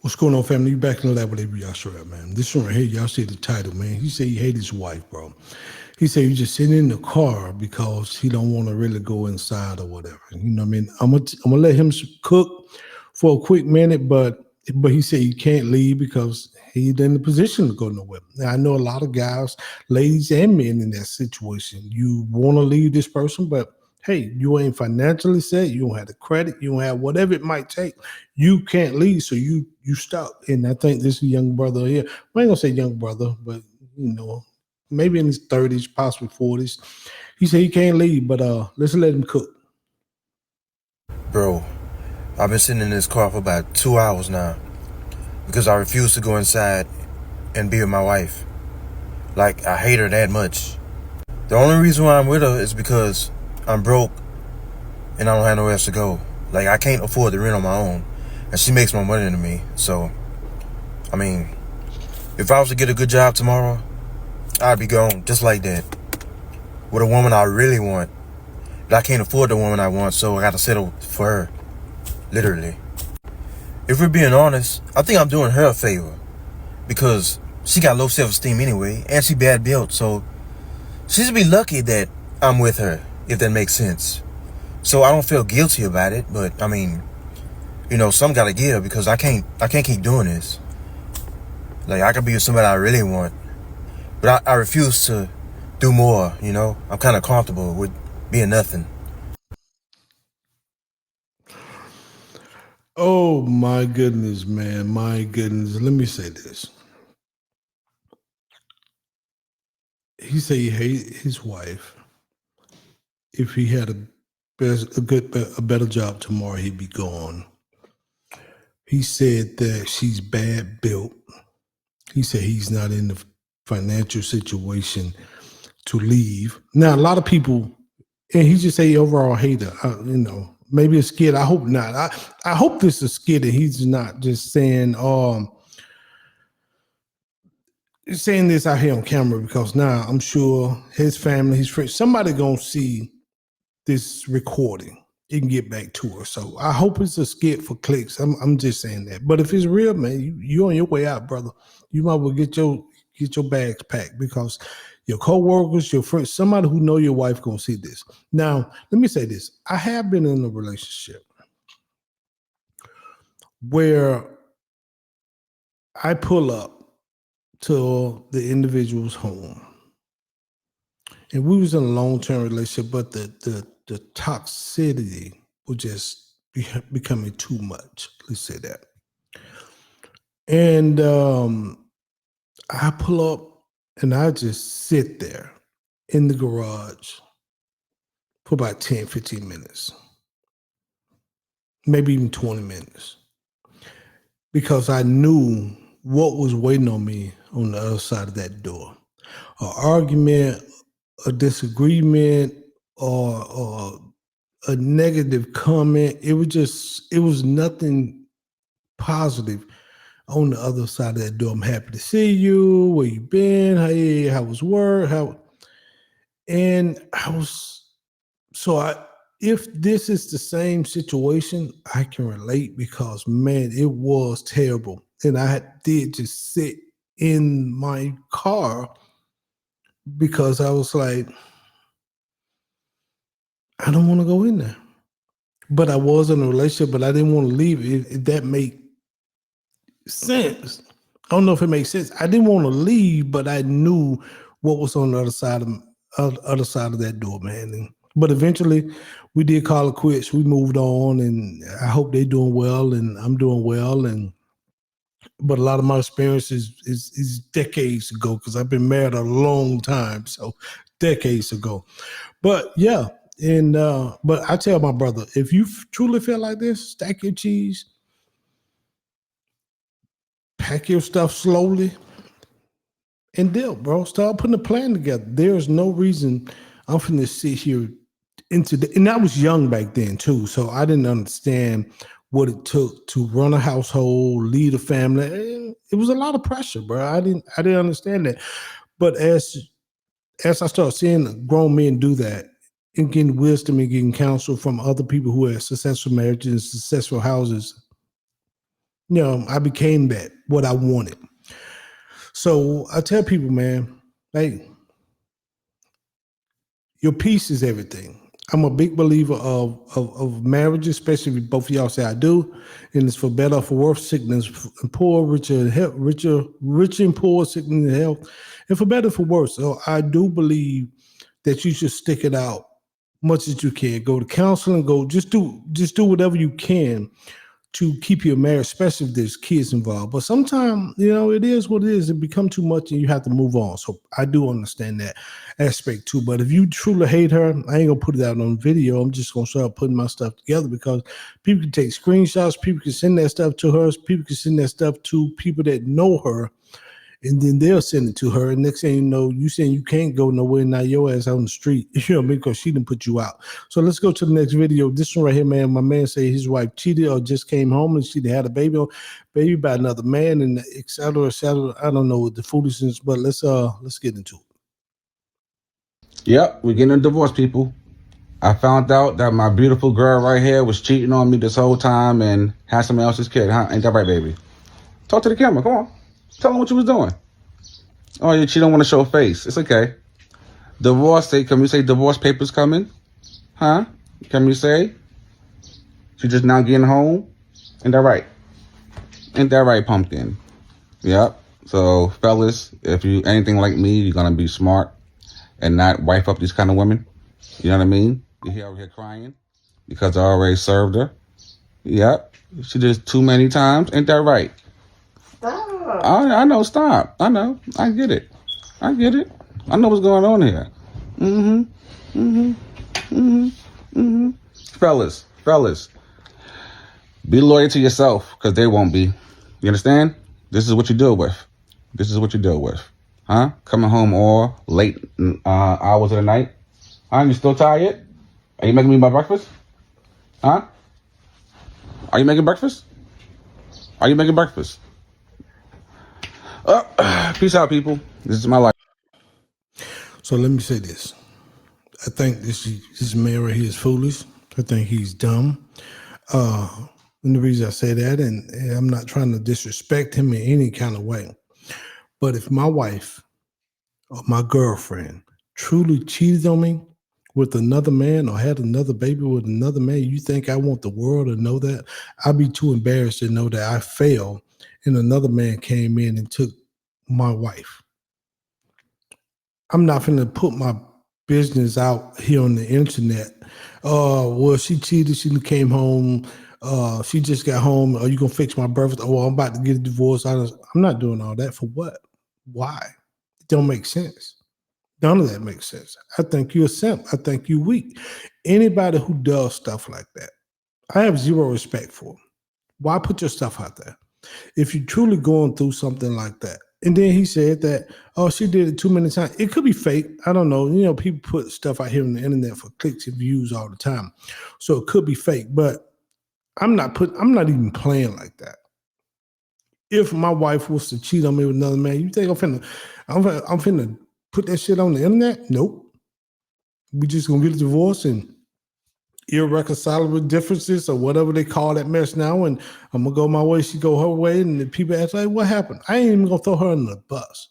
What's going on, family? You back in the lab with AB Yashra, man. This one right here, y'all see the title, man. He said he hate his wife, bro. He said he just sitting in the car because he don't want to really go inside or whatever. You know what I mean? I'm gonna let him cook for a quick minute, but he said he can't leave because he's in the position to go nowhere. Now I know a lot of guys, ladies and men in that situation. You want to leave this person, but hey, you ain't financially set, you don't have the credit, you don't have whatever it might take. You can't leave, so you stuck. And I think this young brother here, I ain't gonna say young brother, but you know, maybe in his 30s, possibly 40s. He said he can't leave, but let's let him cook. Bro, I've been sitting in this car for about 2 hours now because I refuse to go inside and be with my wife. Like, I hate her that much. The only reason why I'm with her is because I'm broke and I don't have nowhere else to go. Like, I can't afford the rent on my own, and she makes more money than me. So, I mean, if I was to get a good job tomorrow, I'd be gone just like that. With a woman I really want. But I can't afford the woman I want, so I gotta settle for her. Literally. If we're being honest, I think I'm doing her a favor. Because she got low self-esteem anyway, and she bad built, so she should be lucky that I'm with her, if that makes sense. So I don't feel guilty about it, but I mean, you know, some gotta give because I can't keep doing this. Like, I could be with somebody I really want, but I refuse to do more, you know? I'm kind of comfortable with being nothing. Oh my goodness, man. My goodness. Let me say this. He said he hate his wife. If he had a better job tomorrow, he'd be gone. He said that she's bad built. He said he's not in the financial situation to leave. Now, a lot of people, and he just say overall hater, you know, maybe a skit. I hope not. I hope this is a skit and he's not just saying this out here on camera because now I'm sure his family, his friends, somebody gonna see this recording and get back to her. So I hope it's a skit for clicks. I'm just saying that. But if it's real, man, you on your way out, brother. You might well get your bags packed because your co-workers, your friends, somebody who know your wife gonna see this. Now, let me say this. I have been in a relationship where I pull up to the individual's home. And we was in a long-term relationship, but the toxicity was just becoming too much. Let's say that. And I pull up and I just sit there in the garage for about 10, 15 minutes, maybe even 20 minutes, because I knew what was waiting on me on the other side of that door. An argument, a disagreement, or a negative comment. It was nothing positive on the other side of that door. I'm happy to see you. Where you been? Hey, how was work? And I was so I. If this is the same situation, I can relate because man, it was terrible, and I did just sit in my car because I was like, I don't want to go in there. But I was in a relationship, but I didn't want to leave. If that make sense. I don't know if it makes sense. I didn't want to leave, but I knew what was on the other side of that door, man. But eventually, we did call it quits. We moved on, and I hope they're doing well, and I'm doing well. And but a lot of my experience is decades ago because I've been married a long time, so decades ago. But yeah, and but I tell my brother, if you truly feel like this, stack your cheese, pack your stuff slowly, and deal, bro. Start putting a plan together. There's no reason I'm finna sit here and I was young back then too, so I didn't understand what it took to run a household, lead a family. It was a lot of pressure, bro. I didn't understand that. But as I started seeing grown men do that and getting wisdom and getting counsel from other people who had successful marriages and successful houses, I became that what I wanted. So I tell people, man, hey, your peace is everything. I'm a big believer of marriage, especially if both of y'all say I do, and it's for better or for worse, sickness and poor, richer and health, rich and poor, sickness and health, and for better or for worse. So I do believe that you should stick it out much as you can. Go to counseling, go just do whatever you can to keep your marriage, especially if there's kids involved. But sometimes, it is what it is. It becomes too much and you have to move on. So I do understand that aspect too. But if you truly hate her, I ain't gonna put it out on video. I'm just gonna start putting my stuff together because people can take screenshots, people can send that stuff to her, people can send that stuff to people that know her, and then they'll send it to her. And next thing you know, you saying you can't go nowhere, now your ass on the street. You know what I mean? Because she didn't put you out. So let's go to the next video. This one right here, man. My man say his wife cheated or just came home and she had a baby by another man, and et cetera, et cetera. I don't know the foolishness, but let's get into it. Yep, we're getting a divorce, people. I found out that my beautiful girl right here was cheating on me this whole time and had somebody else's kid, huh? Ain't that right, baby? Talk to the camera, come on. Tell them what you was doing. Oh, yeah, she don't want to show face. It's okay. Divorce, can we say divorce papers coming? Huh? Can we say? She just now getting home? Ain't that right? Ain't that right, pumpkin? Yep. So, fellas, if you anything like me, you're going to be smart and not wife up these kind of women. You know what I mean? You hear over here crying because I already served her. Yep. She did too many times. Ain't that right? Stop. I know. Stop. I know. I get it. I know what's going on here. Fellas, be loyal to yourself because they won't be. You understand? This is what you deal with. Huh? Coming home all late hours of the night. Huh? You still tired? Are you making me my breakfast? Huh? Are you making breakfast? Peace out, people. This is my life. So let me say this. I think this man right here is foolish. I think he's dumb. And the reason I say that, and I'm not trying to disrespect him in any kind of way, but if my wife or my girlfriend truly cheated on me with another man or had another baby with another man, you think I want the world to know that? I'd be too embarrassed to know that I failed and another man came in and took my wife. I'm not going to put my business out here on the internet. Well, she cheated. She came home. She just got home. Are you going to fix my birthday? Oh, I'm about to get a divorce. I'm not doing all that. For what? Why? It don't make sense. None of that makes sense. I think you're a simp. I think you're weak. Anybody who does stuff like that, I have zero respect for. Why put your stuff out there? If you're truly going through something like that. And then he said that, oh, she did it too many times. It could be fake. I don't know. People put stuff out here on the internet for clicks and views all the time. So it could be fake, but I'm not even playing like that. If my wife was to cheat on me with another man, you think I'm finna put that shit on the internet? Nope. We just gonna get a divorce and irreconcilable differences or whatever they call that mess now, and I'm gonna go my way, she go her way, and the people ask like, what happened? I ain't even gonna throw her under the bus.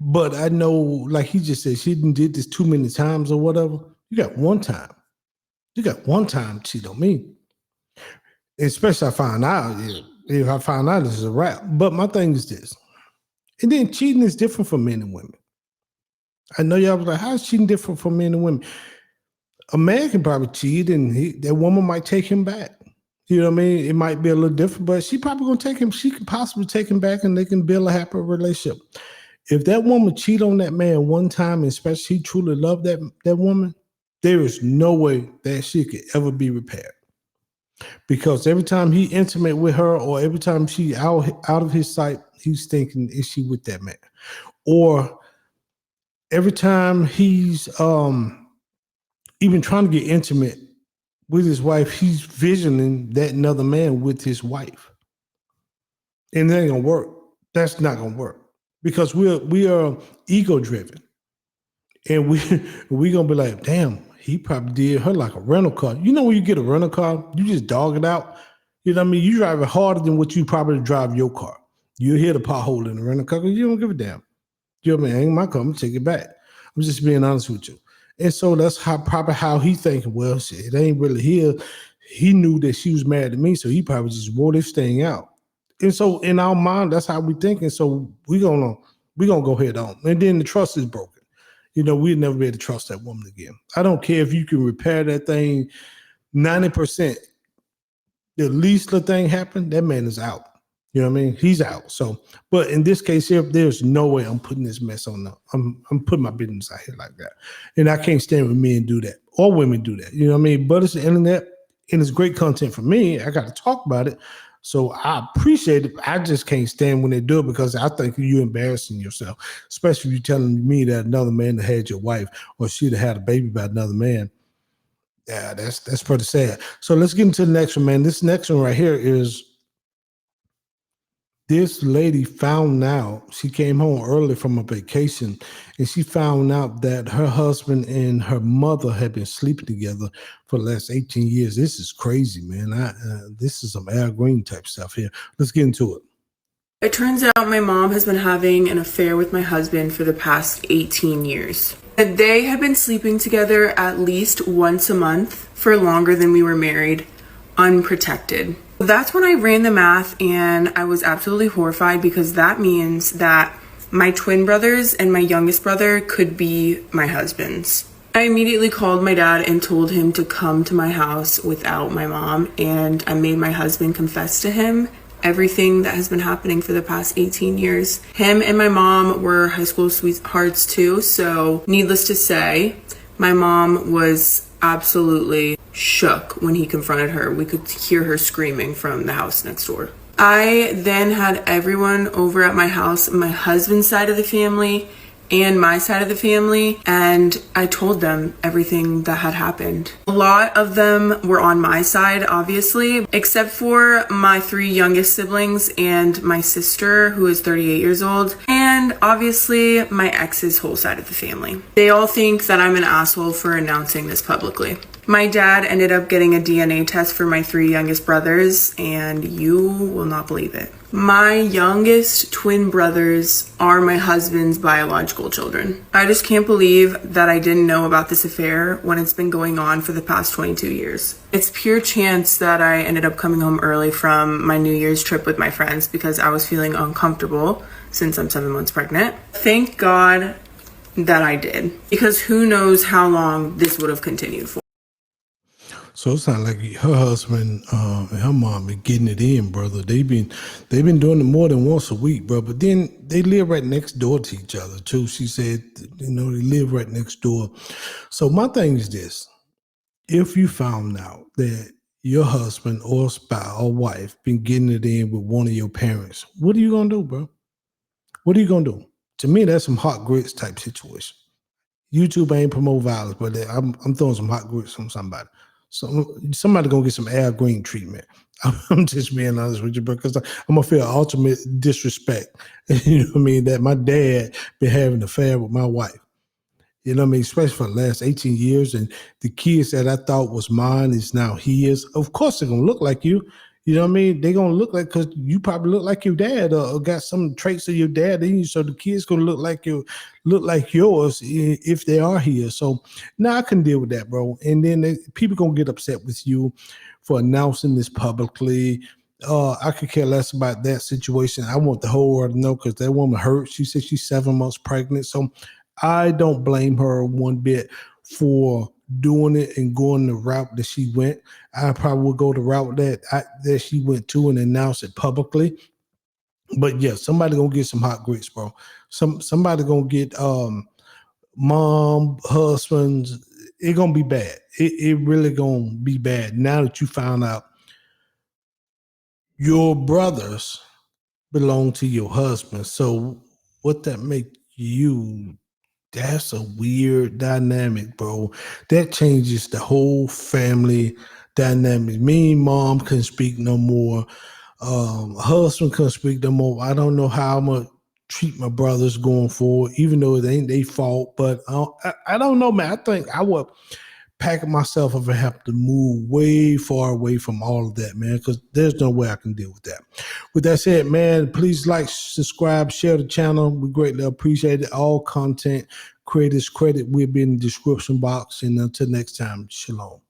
But I know, like he just said, she did this too many times or whatever. You got one time to cheat on me. Especially if I find out this is a rap. But my thing is this. And then cheating is different for men and women. I know y'all was like, how is cheating different for men and women? A man can probably cheat and that woman might take him back. You know what I mean? It might be a little different, but she probably gonna take him. She could possibly take him back and they can build a happy relationship. If that woman cheat on that man one time, and especially he truly loved that woman, there is no way that shit could ever be repaired. Because every time he intimate with her or every time she out of his sight, he's thinking, is she with that man? Or every time he's even trying to get intimate with his wife, he's visioning that another man with his wife. And that ain't gonna work. That's not gonna work. Because we are ego driven. And we gonna be like, damn, he probably did her like a rental car. You know when you get a rental car, you just dog it out. You know what I mean? You drive it harder than what you probably drive your car. You hit a pothole in the rental car, you don't give a damn. You know what I mean? Ain't my car, I'm gonna take it back. I'm just being honest with you. And so that's probably how he thinking, well, shit, it ain't really here. He knew that she was mad at me, so he probably just wore this thing out. And so in our mind, that's how we thinking. So we gonna go head on. And then the trust is broken. You know, we'd never be able to trust that woman again. I don't care if you can repair that thing 90%. The least the thing happened, that man is out. You know what I mean? He's out. So, but in this case here, there's no way I'm putting this mess on them. I'm putting my business out here like that. And I can't stand when men do that or women do that. You know what I mean? But it's the internet and it's great content for me. I got to talk about it. So I appreciate it. I just can't stand when they do it because I think you're embarrassing yourself, especially if you're telling me that another man that had your wife or she'd have had a baby by another man. Yeah, that's pretty sad. So let's get into the next one, man. This next one right here is this lady found out, she came home early from a vacation, and she found out that her husband and her mother had been sleeping together for the last 18 years. This is crazy, man. This is some Al Green type stuff here. Let's get into it. It turns out my mom has been having an affair with my husband for the past 18 years. They have been sleeping together at least once a month for longer than we were married, unprotected. That's when I ran the math and I was absolutely horrified because that means that my twin brothers and my youngest brother could be my husbands. I immediately called my dad and told him to come to my house without my mom, and I made my husband confess to him everything that has been happening for the past 18 years. Him and my mom were high school sweethearts too, so needless to say, my mom was absolutely shook when he confronted her. We could hear her screaming from the house next door. I then had everyone over at my house, my husband's side of the family and my side of the family, and I told them everything that had happened. A lot of them were on my side, obviously, except for my 3 youngest siblings and my sister, who is 38 years old, and obviously my ex's whole side of the family. They all think that I'm an asshole for announcing this publicly. My dad ended up getting a DNA test for my 3 youngest brothers, and you will not believe it. My youngest twin brothers are my husband's biological children. I just can't believe that I didn't know about this affair when it's been going on for the past 22 years. It's pure chance that I ended up coming home early from my New Year's trip with my friends because I was feeling uncomfortable since I'm 7 months pregnant. Thank God that I did, because who knows how long this would have continued for. So it sounds like her husband and her mom been getting it in, brother. They've been doing it more than once a week, bro. But then they live right next door to each other too. She said, they live right next door. So my thing is this: if you found out that your husband or spouse or wife been getting it in with one of your parents, what are you gonna do, bro? What are you gonna do? To me, that's some hot grits type situation. YouTube ain't promote violence, but I'm throwing some hot grits on somebody. So somebody gonna get some Al Green treatment. I'm just being honest with you, bro, because I'm gonna feel ultimate disrespect. You know what I mean? That my dad been having an affair with my wife. You know what I mean? Especially for the last 18 years, and the kids that I thought was mine is now his. Of course, they're gonna look like you. You know what I mean? They're gonna look like, because you probably look like your dad or got some traits of your dad in you. So the kids gonna look like yours if they are here. So now I can deal with that, bro. And then people gonna get upset with you for announcing this publicly. I could care less about that situation. I want the whole world to know, because that woman hurt. She said she's 7 months pregnant. So I don't blame her one bit for doing it and going the route that she went. I probably would go the route that she went to and announce it publicly. But yeah, somebody gonna get some hot grits, bro. Somebody gonna get mom, husbands. It gonna be bad. It really gonna be bad now that you found out your brothers belong to your husband. So what that make you? That's a weird dynamic, bro. That changes the whole family dynamic. Me and mom couldn't speak no more. Husband couldn't speak no more. I don't know how I'm gonna treat my brothers going forward, even though it ain't their fault. But I don't know, man. I think I would pack myself up and have to move way far away from all of that, man, because there's no way I can deal with that. With that said, man, please like, subscribe, share the channel. We greatly appreciate it. All content creators credit will be in the description box. And until next time, shalom.